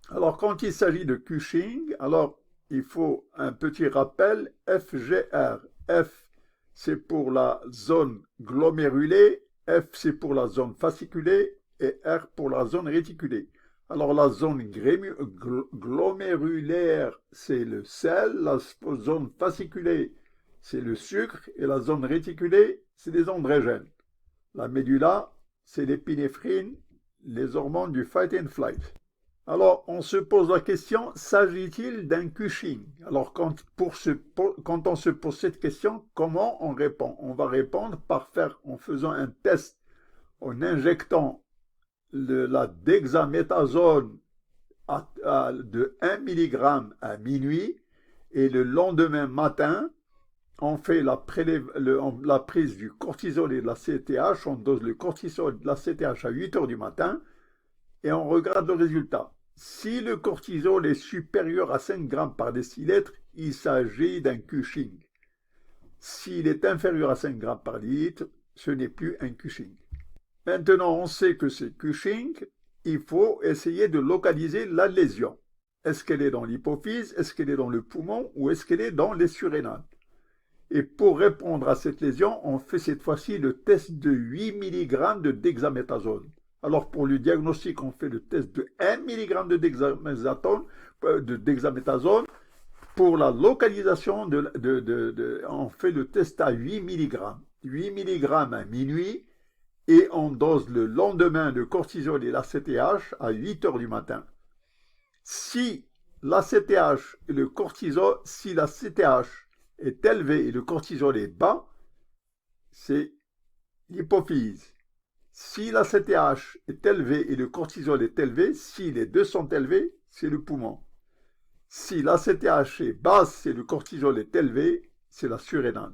Alors, quand il s'agit de Cushing, alors il faut un petit rappel FGR. F, c'est pour la zone glomérulée, F, c'est pour la zone fasciculée et R pour la zone réticulée. Alors, la zone glomérulaire, c'est le sel, la zone fasciculée, c'est le sucre, et la zone réticulée, c'est les androgènes. La médulla, c'est l'épinéphrine, les hormones du fight and flight. Alors, on se pose la question, s'agit-il d'un Cushing? Alors, quand on se pose cette question, comment on répond? On va répondre en faisant un test, en injectant la dexaméthasone de 1 mg à minuit, et le lendemain matin, on fait la prise du cortisol et de la CTH, on dose le cortisol et de la CTH à 8 heures du matin, et on regarde le résultat. Si le cortisol est supérieur à 5 grammes par décilitre, il s'agit d'un Cushing. S'il est inférieur à 5 grammes par litre, ce n'est plus un Cushing. Maintenant, on sait que c'est Cushing, il faut essayer de localiser la lésion. Est-ce qu'elle est dans l'hypophyse, est-ce qu'elle est dans le poumon ou est-ce qu'elle est dans les surrénales? Et pour répondre à cette lésion, on fait cette fois-ci le test de 8 mg de dexaméthasone. Alors pour le diagnostic, on fait le test de 1 mg de dexaméthasone. Pour la localisation, on fait le test à 8 mg. 8 mg à minuit et on dose le lendemain de cortisol et l'ACTH à 8 heures du matin. Si l'ACTH et le cortisol, si l'ACTH est élevé et le cortisol est bas, c'est l'hypophyse. Si la CTH est élevée et le cortisol est élevé, si les deux sont élevés, c'est le poumon. Si la CTH est basse et le cortisol est élevé, c'est la surrénale.